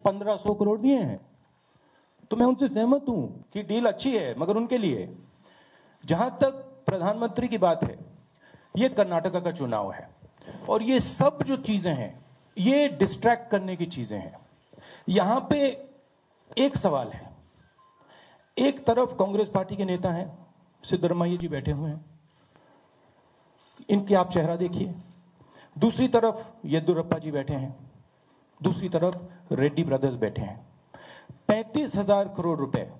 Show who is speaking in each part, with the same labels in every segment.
Speaker 1: 1500 करोड़ दिए हैं। तो मैं उनसे सहमत हूं कि डील अच्छी है, मगर उनके लिए। जहां तक प्रधानमंत्री की बात है, ये कर्नाटका का चुनाव है और ये सब जो चीजें हैं ये डिस्ट्रैक्ट करने की चीजें हैं। यहां पे एक सवाल है, एक तरफ कांग्रेस पार्टी के नेता हैं, सिद्धरामैया जी बैठे हुए हैं, इनकी आप चेहरा देखिए। दूसरी तरफ येदियुरप्पा जी बैठे हैं, दूसरी तरफ रेड्डी ब्रदर्स बैठे हैं। 35,000 करोड़ रुपए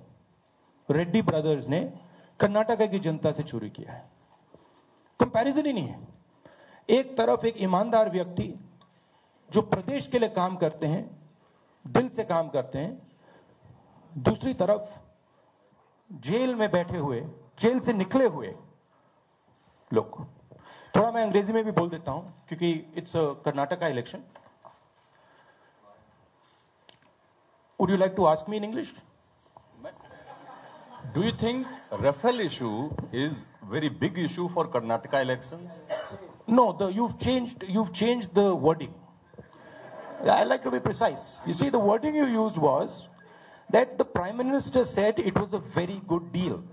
Speaker 1: रेड्डी ब्रदर्स ने कर्नाटका की जनता से चोरी किया है। कंपैरिजन ही नहीं है। एक तरफ एक ईमानदार व्यक्ति जो प्रदेश के लिए काम करते हैं, दिल से काम करते हैं, दूसरी तरफ जेल में बैठे हुए, जेल से निकले हुए लोग। थोड़ा मैं अंग्रेजी में भी बोल देता हूं क्योंकि it's Karnataka election. Would you like to ask me in English?
Speaker 2: Do you think Rafale issue is very big issue for Karnataka elections?
Speaker 1: No, you've changed the wording. I like to be precise. You see, the wording you used was that the Prime Minister said it was a very good deal.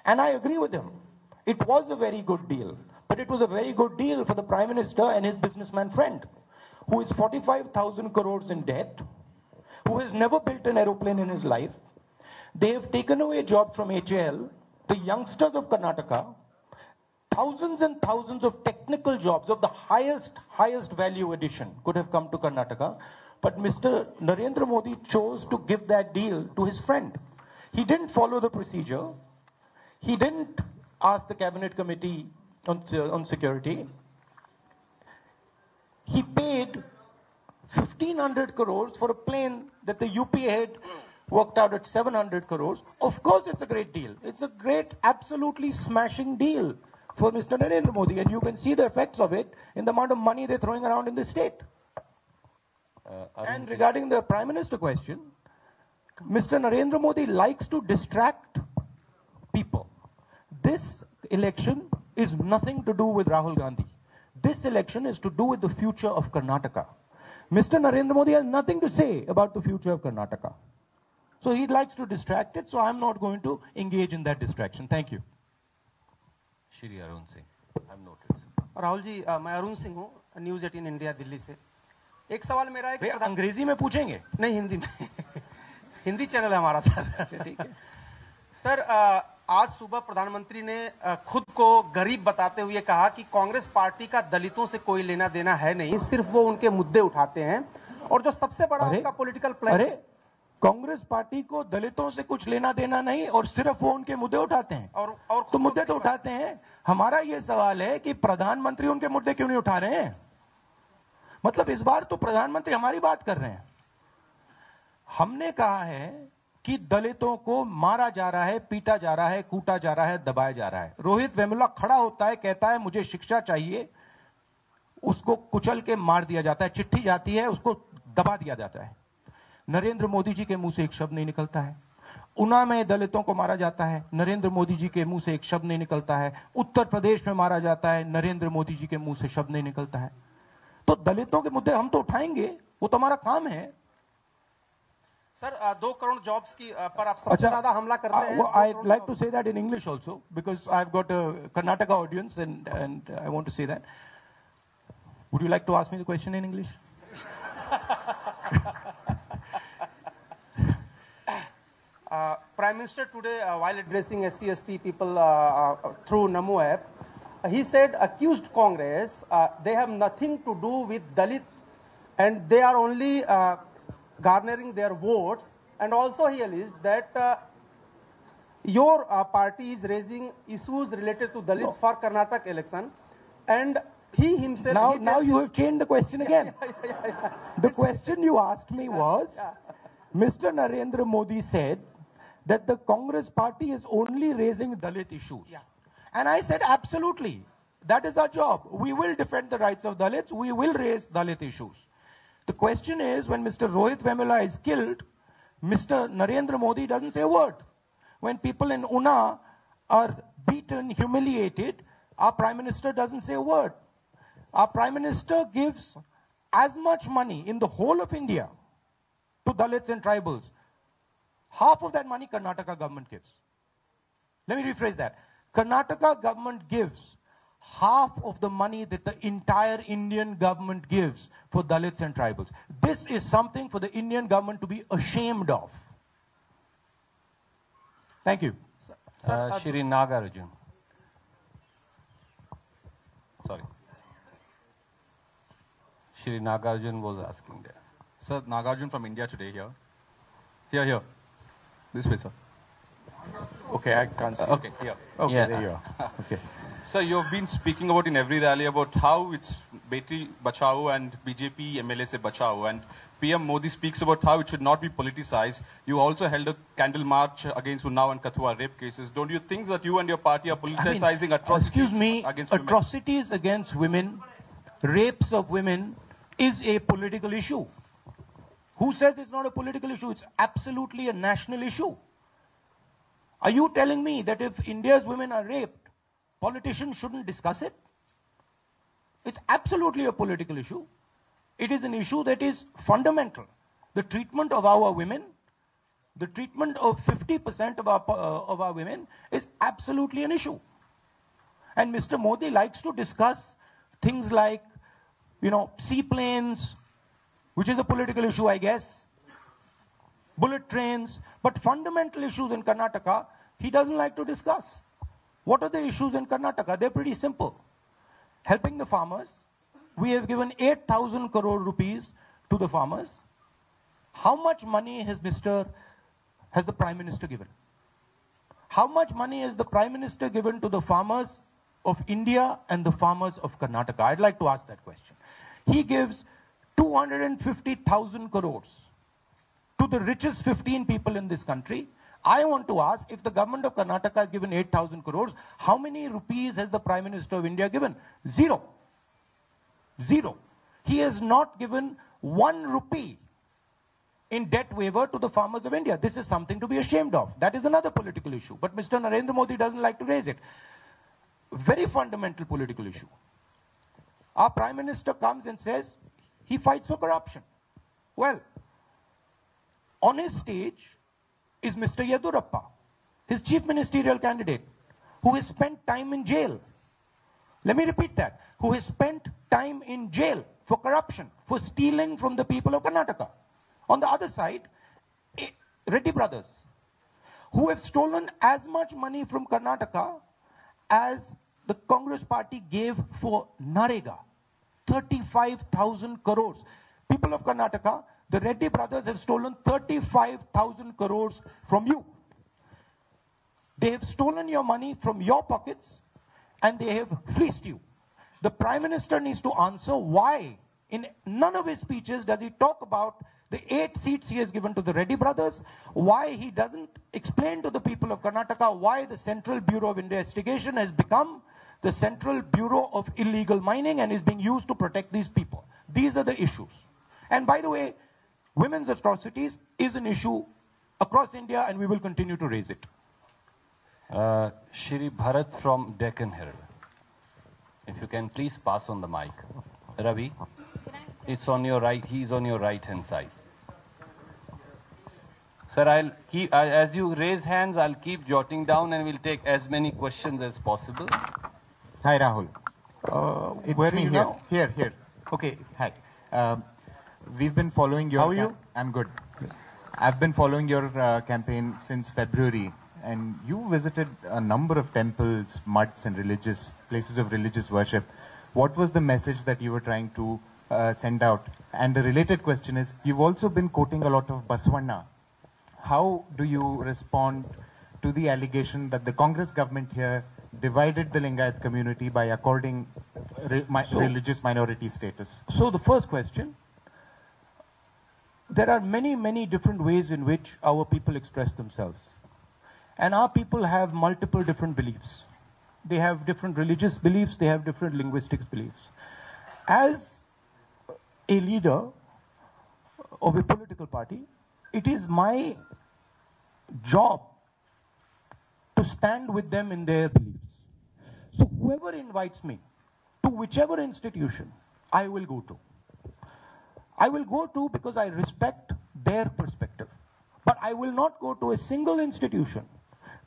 Speaker 1: And I agree with him. It was a very good deal. But it was a very good deal for the Prime Minister and his businessman friend, who is 45,000 crores in debt, who has never built an aeroplane in his life. They have taken away jobs from HAL, the youngsters of Karnataka. Thousands and thousands of technical jobs of the highest value addition could have come to Karnataka. But Mr. Narendra Modi chose to give that deal to his friend. He didn't follow the procedure. He didn't ask the cabinet committee on security. He paid 1,500 crores for a plane that the UP had worked out at 700 crores. Of course, it's a great deal. It's a great, absolutely smashing deal for Mr. Narendra Modi. And you can see the effects of it in the amount of money they're throwing around in the state. And regarding the Prime Minister question, Mr. Narendra Modi likes to distract people. This election is nothing to do with Rahul Gandhi. This election is to do with the future of Karnataka. Mr. Narendra Modi has nothing to say about the future of Karnataka. So he likes to distract it, so I'm not going to engage in that distraction. Thank you.
Speaker 2: Shri Arun Singh, I'm noted.
Speaker 3: Rahul ji, मैं अरुण सिंह हूँ, news 18 India Delhi से। एक सवाल मेरा है कि
Speaker 1: अंग्रेजी में पूछेंगे?
Speaker 3: नहीं, हिंदी में। हिंदी चैनल है हमारा सर। ठीक है सर, आज सुबह प्रधानमंत्री ने खुद को गरीब बताते हुए कहा कि कांग्रेस पार्टी का दलितों से कोई लेना देना है नहीं, सिर्फ वो उनके मुद्दे उठाते हैं। और जो सबसे बड़ा उनका पॉलिटिकल प्लान,
Speaker 1: अरे कांग्रेस पार्टी को दलितों से कुछ लेना देना नहीं और सिर्फ वो उनके मुद्दे उठाते हैं। और तो मुद्दे तो उठाते हैं। हमारा ये सवाल है कि प्रधानमंत्री उनके मुद्दे क्यों नहीं उठा रहे हैं? मतलब इस बार तो प्रधानमंत्री हमारी बात कर रहे हैं। हमने कहा है कि दलितों को मारा जा रहा है, पीटा जा रहा है, कूटा जा रहा है, दबाया जा रहा है। रोहित वेमुला खड़ा होता है, कहता है मुझे शिक्षा चाहिए, उसको कुचल के मार दिया जाता है। चिट्ठी जाती है, उसको दबा दिया जाता है। नरेंद्र मोदी जी के मुंह से एक शब्द नहीं निकलता है। उना में दलितों को मारा जाता है, नरेंद्र मोदी जी के मुंह से एक शब्द नहीं निकलता है। उत्तर प्रदेश में मारा जाता है, नरेंद्र मोदी जी के मुंह से शब्द नहीं निकलता है। तो दलितों के मुद्दे हम तो उठाएंगे, वो तो हमारा काम है।
Speaker 3: सर, 2 करोड़ जॉब्स की पर आप सबसे ज्यादा हमला करते हैं।
Speaker 1: I'd like to say that in English also because I've got a Karnataka audience and I want to say that. Would you like to ask me the question in English?
Speaker 3: Prime Minister today, while addressing SC/ST people through Namo app, he said accused Congress they have nothing to do with Dalit and they are only garnering their votes, and also he alleged that your party is raising issues related to Dalits for Karnataka election, and he himself...
Speaker 1: Now you have changed the question again. The question you asked me was, Mr. Narendra Modi said that the Congress party is only raising Dalit issues. And I said, absolutely. That is our job. We will defend the rights of Dalits. We will raise Dalit issues. The question is, when Mr. Rohit Vemula is killed, Mr. Narendra Modi doesn't say a word. When people in Una are beaten, humiliated, our Prime Minister doesn't say a word. Our Prime Minister gives as much money in the whole of India to Dalits and tribals. Half of that money Karnataka government gives. Let me rephrase that. Karnataka government gives half of the money that the entire Indian government gives for Dalits and tribals. This is something for the Indian government to be ashamed of. Thank you.
Speaker 4: Shri Nagarjun. Sorry. Shri Nagarjun was asking there.
Speaker 2: Sir, Nagarjun from India Today here. Here. This way, sir.
Speaker 1: Okay, I can't see.
Speaker 2: Okay, here.
Speaker 1: Okay,
Speaker 4: Yeah.
Speaker 1: there you are. Okay.
Speaker 2: Sir, you've been speaking about in every rally about how it's Beti Bachao and BJP MLA se Bachao, and PM Modi speaks about how it should not be politicized. You also held a candle march against Unnao and Kathua rape cases. Don't you think that you and your party are politicizing atrocities
Speaker 1: excuse me,
Speaker 2: against women?
Speaker 1: atrocities against women, rapes of women is a political issue. Who says it's not a political issue? It's absolutely a national issue. Are you telling me that if India's women are raped, politicians shouldn't discuss it? It's absolutely a political issue. It is an issue that is fundamental. The treatment of our women, the treatment of 50% of our women is absolutely an issue. And Mr. Modi likes to discuss things like, seaplanes, which is a political issue, I guess, bullet trains, but fundamental issues in Karnataka, he doesn't like to discuss. What are the issues in Karnataka? They're pretty simple. Helping the farmers. We have given 8,000 crore rupees to the farmers. How much money has the Prime Minister given? How much money has the Prime Minister given to the farmers of India and the farmers of Karnataka? I'd like to ask that question. He gives 250,000 crores to the richest 15 people in this country. I want to ask, if the government of Karnataka has given 8,000 crores, how many rupees has the Prime Minister of India given? Zero. He has not given 1 rupee in debt waiver to the farmers of India. This is something to be ashamed of. That is another political issue. But Mr. Narendra Modi doesn't like to raise it. Very fundamental political issue. Our Prime Minister comes and says he fights for corruption. Well, on his stage is Mr. Yedurappa, his chief ministerial candidate, who has spent time in jail. Let me repeat that. Who has spent time in jail for corruption, for stealing from the people of Karnataka. On the other side, Reddy brothers, who have stolen as much money from Karnataka as the Congress party gave for Narega. 35,000 crores. People of Karnataka, the Reddy brothers have stolen 35,000 crores from you. They have stolen your money from your pockets and they have fleeced you. The Prime Minister needs to answer why in none of his speeches does he talk about the 8 seats he has given to the Reddy brothers, why he doesn't explain to the people of Karnataka why the Central Bureau of Investigation has become the Central Bureau of Illegal Mining and is being used to protect these people. These are the issues. And by the way, women's atrocities is an issue across India and we will continue to raise it.
Speaker 4: Shri Bharat from Deccan Herald. If you can please pass on the mic. Ravi, it's on your right, he's on your right hand side. Sir, I'll keep, as you raise hands, I'll keep jotting down and we'll take as many questions as possible.
Speaker 5: Hi, Rahul. It's
Speaker 1: where are
Speaker 5: me
Speaker 1: you
Speaker 5: here.
Speaker 1: now?
Speaker 5: Here. Okay, hi. We've been following your...
Speaker 1: How are you?
Speaker 5: I'm good. I've been following your campaign since February, and you visited a number of temples, mutts, and places of religious worship. What was the message that you were trying to send out? And the related question is, you've also been quoting a lot of Basavanna. How do you respond to the allegation that the Congress government here divided the Lingayat community by according religious minority status?
Speaker 1: So the first question, there are many, many different ways in which our people express themselves. And our people have multiple different beliefs. They have different religious beliefs, they have different linguistic beliefs. As a leader of a political party, it is my job to stand with them in their beliefs. So whoever invites me to whichever institution, I will go to. I will go to because I respect their perspective. But I will not go to a single institution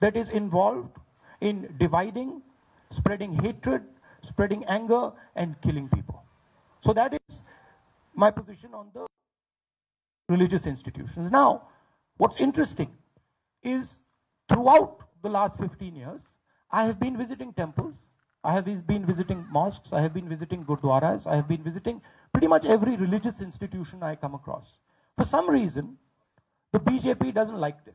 Speaker 1: that is involved in dividing, spreading hatred, spreading anger, and killing people. So that is my position on the religious institutions. Now, what's interesting is throughout the last 15 years, I have been visiting temples, I have been visiting mosques, I have been visiting gurdwaras, I have been visiting pretty much every religious institution I come across. For some reason, the BJP doesn't like this.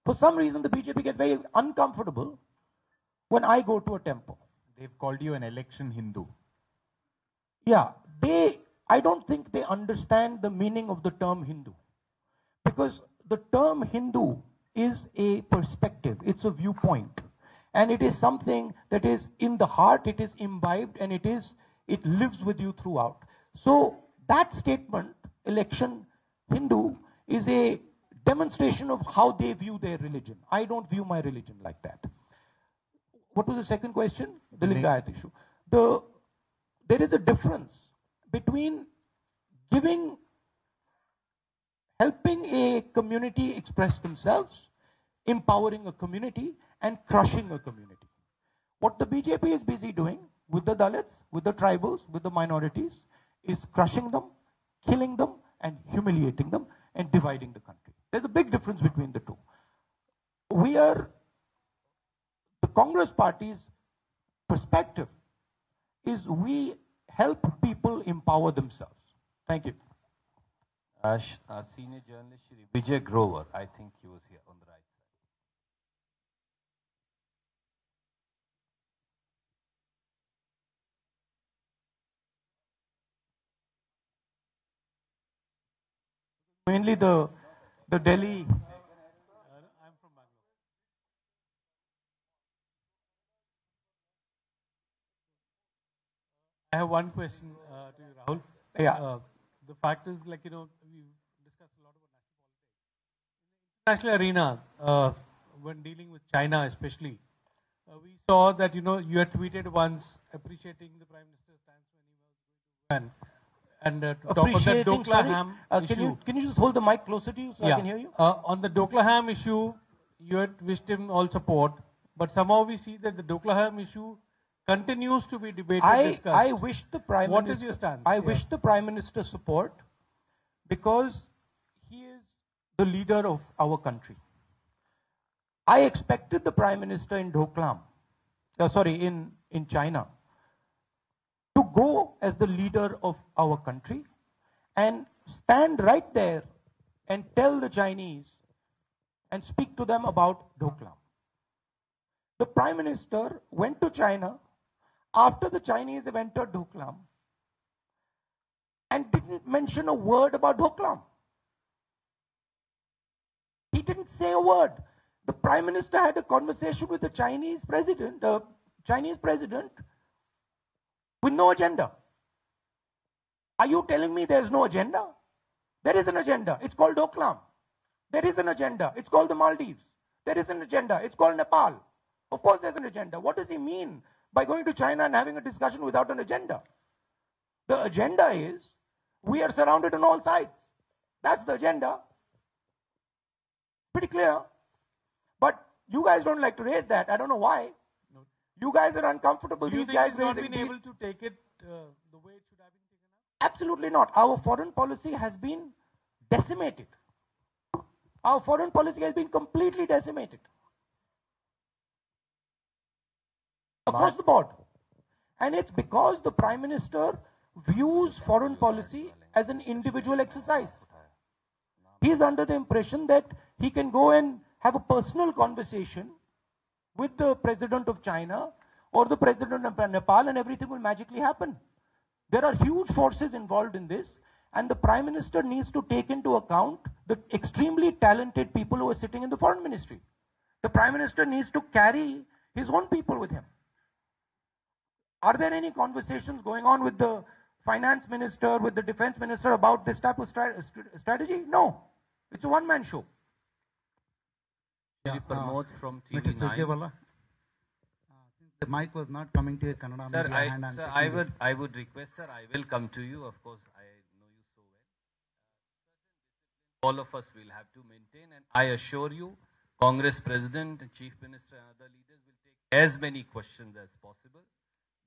Speaker 1: For some reason, the BJP gets very uncomfortable when I go to a temple.
Speaker 5: They've called you an election Hindu.
Speaker 1: Yeah, I don't think they understand the meaning of the term Hindu. Because the term Hindu is a perspective, it's a viewpoint. And it is something that is in the heart, it is imbibed, and it lives with you throughout. So that statement, election Hindu, is a demonstration of how they view their religion. I don't view my religion like that. What was the second question? The Lingayat issue. There is a difference between helping a community express themselves, empowering a community, and crushing a community. What the BJP is busy doing with the Dalits, with the tribals, with the minorities, is crushing them, killing them, and humiliating them, and dividing the country. There's a big difference between the two. The Congress Party's perspective is we help people empower themselves. Thank you.
Speaker 4: Senior journalist Shri Vijay Grover, I think he was here on the right side.
Speaker 1: Mainly the Delhi.
Speaker 6: I'm from Bangalore. I have one question to you, Rahul.
Speaker 1: Yeah.
Speaker 6: The fact is, we've discussed a lot about national politics. In the international arena, when dealing with China especially, we saw that, you had tweeted once appreciating the Prime Minister's stance when he was going to win. And to talk on the Dokla Ham issue.
Speaker 1: Can you just hold the mic closer to you so I can hear you?
Speaker 6: On the Dokla Ham issue, you had wished him all support, but somehow we see that the Dokla Ham issue continues to be debated, discussed.
Speaker 1: I wish the Prime Minister...
Speaker 6: What is your stance?
Speaker 1: I wish the Prime Minister support because he is the leader of our country. I expected the Prime Minister in in China, to go as the leader of our country and stand right there and tell the Chinese and speak to them about Doklam. The Prime Minister went to China after the Chinese have entered Doklam and didn't mention a word about Doklam. He didn't say a word. The Prime Minister had a conversation with the Chinese president with no agenda. Are you telling me there's no agenda? There is an agenda. It's called Doklam. There is an agenda. It's called the Maldives. There is an agenda. It's called Nepal. Of course there's an agenda. What does he mean by going to China and having a discussion without an agenda? The agenda is we are surrounded on all sides. That's the agenda. Pretty clear. But you guys don't like to raise that. I don't know why.
Speaker 6: No.
Speaker 1: You guys are uncomfortable.
Speaker 6: Do you
Speaker 1: These
Speaker 6: think
Speaker 1: guys
Speaker 6: he's not
Speaker 1: raising
Speaker 6: been able to take it the way it should have been taken up?
Speaker 1: Absolutely not. Our foreign policy has been decimated. Our foreign policy has been completely decimated. Across the board. And it's because the Prime Minister views foreign policy as an individual exercise. He is under the impression that he can go and have a personal conversation with the President of China or the President of Nepal and everything will magically happen. There are huge forces involved in this, and the Prime Minister needs to take into account the extremely talented people who are sitting in the Foreign Ministry. The Prime Minister needs to carry his own people with him. Are there any conversations going on with the Finance Minister, with the Defense Minister about this type of strategy? No. It's a one-man show.
Speaker 4: Pramod from
Speaker 7: Mr.
Speaker 4: TV9.
Speaker 7: Surjewala, since the mic was not coming to your Kannada
Speaker 4: Sir,
Speaker 7: media hand, I'm taking it.
Speaker 4: I would request, sir, I will come to you. Of course, I know you so well. all of us will have to maintain. And I assure you, Congress President, Chief Minister and other leaders will take as many questions as possible.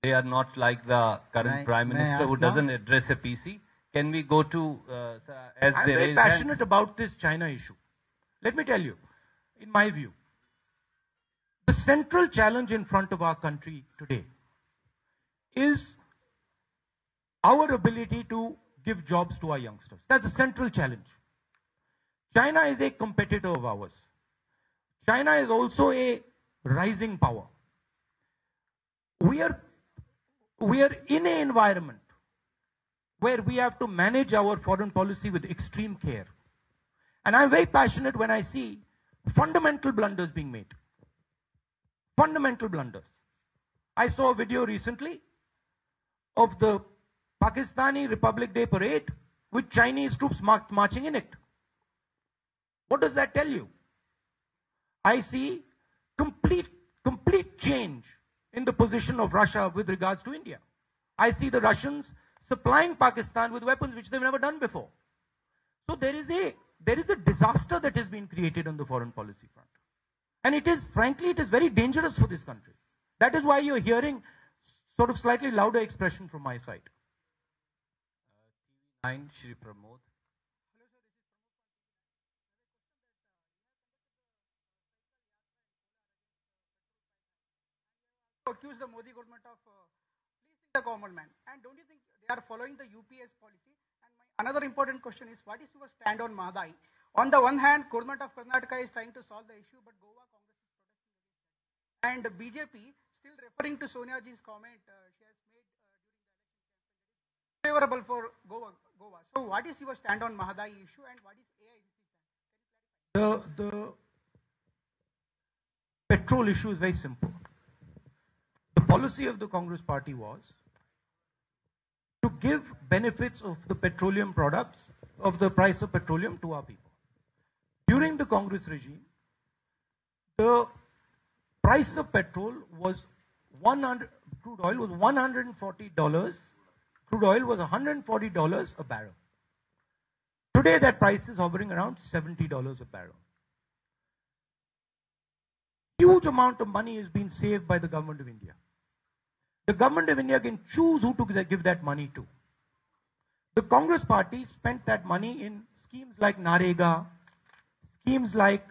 Speaker 4: They are not like the current Prime Minister who doesn't address a PC. Can we go to, as
Speaker 1: I'm
Speaker 4: they
Speaker 1: very
Speaker 4: raise
Speaker 1: passionate about this China issue. Let me tell you, in my view, the central challenge in front of our country today is our ability to give jobs to our youngsters. That's a central challenge. China is a competitor of ours. China is also a rising power. We are in an environment where we have to manage our foreign policy with extreme care. And I'm very passionate when I see fundamental blunders being made. Fundamental blunders. I saw a video recently of the Pakistani Republic Day parade with Chinese troops marching in it. What does that tell you? I see complete change in the position of Russia with regards to India. I see the Russians supplying Pakistan with weapons which they've never done before. So there is a disaster that has been created on the foreign policy front. And it is, frankly, it is very dangerous for this country. That is why you're hearing sort of slightly louder expression from my side.
Speaker 4: Shri Pramod.
Speaker 7: Accuse the Modi government of fleecing the government, and don't you think they are following the UPS policy? And my another important question is, what is your stand on Mahadai? On the one hand, government of Karnataka is trying to solve the issue, but Goa Congress is protesting against it. And BJP still referring to Sonia Ji's comment she has made during the election campaign, favorable for Goa. So what is your stand on Mahadai issue, and what is AICC stand?
Speaker 1: The petrol issue is very simple. The policy of the Congress party was to give benefits of the petroleum products, of the price of petroleum to our people. During the Congress regime, the price of petrol was crude oil was $140. Crude oil was $140 a barrel. Today that price is hovering around $70 a barrel. Huge amount of money is being saved by the government of India. The government of India can choose who to give that money to. The Congress party spent that money in schemes like Narega, schemes like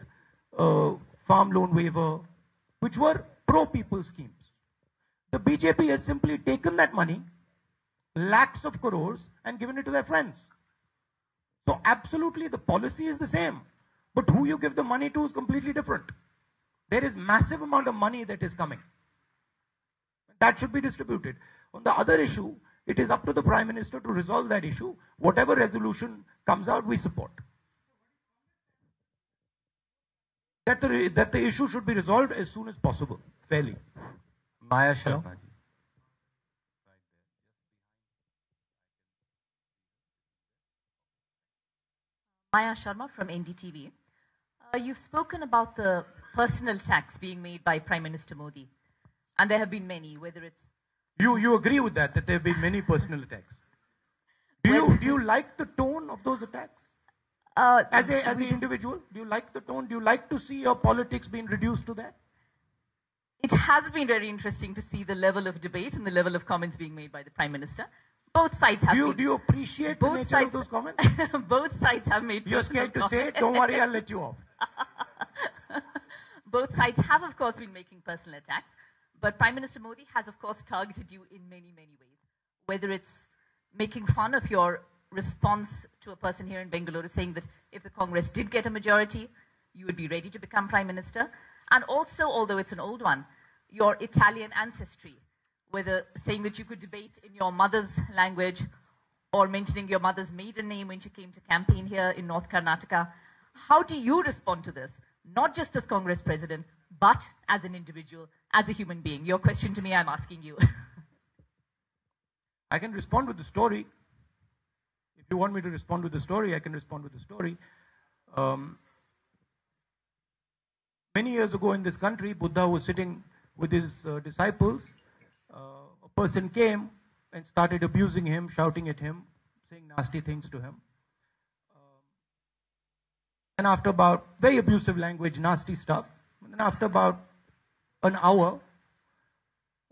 Speaker 1: farm loan waiver, which were pro-people schemes. The BJP has simply taken that money, lakhs of crores, and given it to their friends. So absolutely the policy is the same, but who you give the money to is completely different. There is massive amount of money that is coming. That should be distributed. On the other issue, it is up to the Prime Minister to resolve that issue. Whatever resolution comes out, we support. That the issue should be resolved as soon as possible, fairly.
Speaker 4: Maya Sharma.
Speaker 8: Maya Sharma from NDTV. You've spoken about the personal tax being made by Prime Minister Modi. And there have been many, whether it's...
Speaker 1: You agree with that there have been many personal attacks? Do you like the tone of those attacks? As an individual, do you like the tone? Do you like to see your politics being reduced to that?
Speaker 8: It has been very interesting to see the level of debate and the level of comments being made by the Prime Minister. Both sides have
Speaker 1: Do you appreciate the nature of those comments?
Speaker 8: Both sides have made
Speaker 1: You're scared to say it? Don't worry, I'll let you off.
Speaker 8: Both sides have, of course, been making personal attacks. But Prime Minister Modi has, of course, targeted you in many, many ways. Whether it's making fun of your response to a person here in Bengaluru saying that if the Congress did get a majority, you would be ready to become Prime Minister. And also, although it's an old one, your Italian ancestry, whether saying that you could debate in your mother's language or mentioning your mother's maiden name when she came to campaign here in North Karnataka. How do you respond to this? Not just as Congress President, but as an individual, as a human being. Your question to me, I'm asking you.
Speaker 1: I can respond with the story. If you want me to respond with the story, I can respond with the story. Many years ago in this country, Buddha was sitting with his disciples. A person came and started abusing him, shouting at him, saying nasty things to him. and after about very abusive language, nasty stuff. And then after about an hour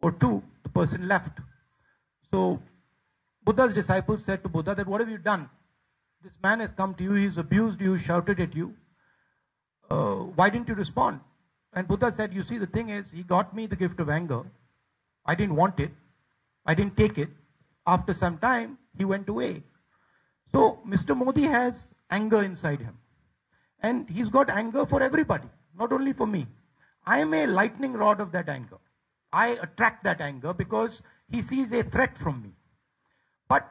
Speaker 1: or two, the person left. So Buddha's disciples said to Buddha that, what have you done? This man has come to you, he's abused you, shouted at you. Why didn't you respond? And Buddha said, you see, the thing is, he got me the gift of anger. I didn't want it. I didn't take it. After some time, he went away. So Mr. Modi has anger inside him. And he's got anger for everybody, not only for me. I am a lightning rod of that anger. I attract that anger because he sees a threat from me. But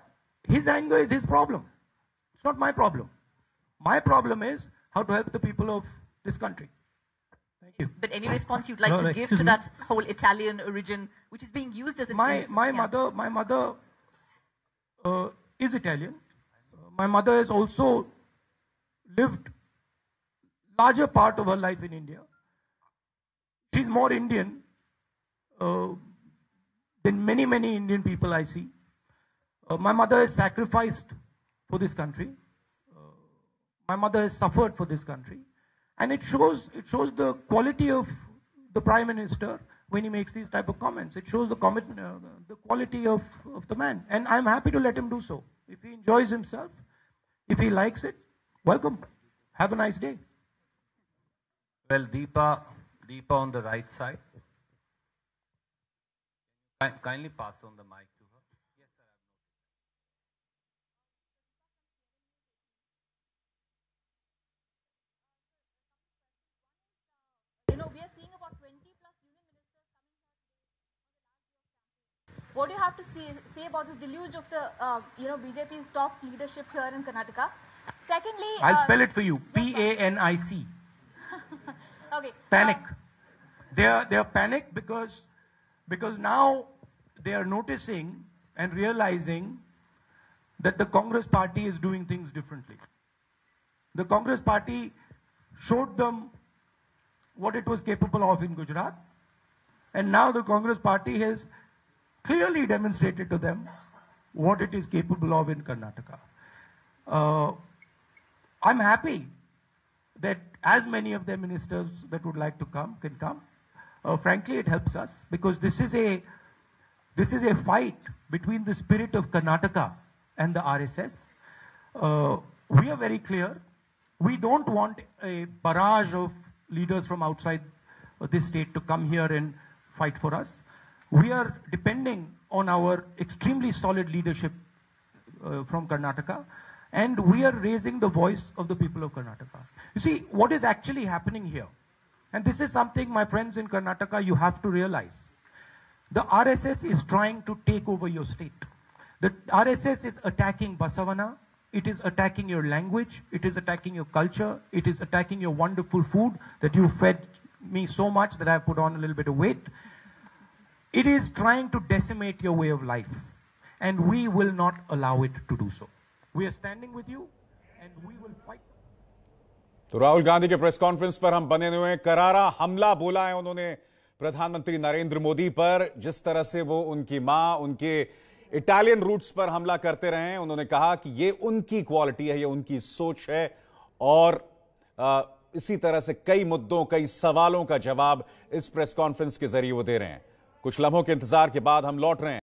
Speaker 1: his anger is his problem. It's not my problem. My problem is how to help the people of this country. Thank you.
Speaker 8: But any response you'd like to give to that whole Italian origin, which is being used as a
Speaker 1: my mother is Italian. My mother has also lived larger part of her life in India. She's more Indian than many Indian people I see. My mother has sacrificed for this country. My mother has suffered for this country. And it shows the quality of the Prime Minister when he makes these type of comments. It shows the quality of the man. And I'm happy to let him do so. If he enjoys himself, if he likes it, welcome. Have a nice day.
Speaker 4: Well, Deepa on the right side. Kindly pass on the mic to her. Yes, sir.
Speaker 8: You know, we are seeing about 20 plus union ministers coming here today. What do you have to say about this deluge of the BJP's top leadership here in Karnataka? Secondly,
Speaker 1: I'll spell it for you. PANIC.
Speaker 8: Okay.
Speaker 1: Panic. They are panicked because now they are noticing and realizing that the Congress party is doing things differently. The Congress party showed them what it was capable of in Gujarat, and now the Congress party has clearly demonstrated to them what it is capable of in Karnataka. I'm happy that as many of the ministers that would like to come can come. Frankly, it helps us because this is a fight between the spirit of Karnataka and the RSS. We are very clear. We don't want a barrage of leaders from outside this state to come here and fight for us. We are depending on our extremely solid leadership from Karnataka, and we are raising the voice of the people of Karnataka. You see, what is actually happening here, and this is something, my friends in Karnataka, you have to realize. The RSS is trying to take over your state. The RSS is attacking Basavana, it is attacking your language, it is attacking your culture, it is attacking your wonderful food that you fed me so much that I put on a little bit of weight. It is trying to decimate your way of life, and we will not allow it to do so. We are standing with you, and we will fight.
Speaker 9: तो राहुल गांधी के press conference पर हम बने हुए हैं। करारा हमला बोला है उन्होंने प्रधानमंत्री नरेंद्र मोदी पर, जिस तरह से वो उनकी मां, उनके इटालियन रूट्स पर हमला करते रहे हैं। उन्होंने कहा कि ये उनकी क्वालिटी है, ये उनकी सोच है, और इसी तरह से कई मुद्दों, कई सवालों का जवाब इस प्रेस कॉन्फ्रेंस के जरिए वो दे रहे हैं। कुछ लम्हों के इंतजार के बाद हम लौट रहे हैं।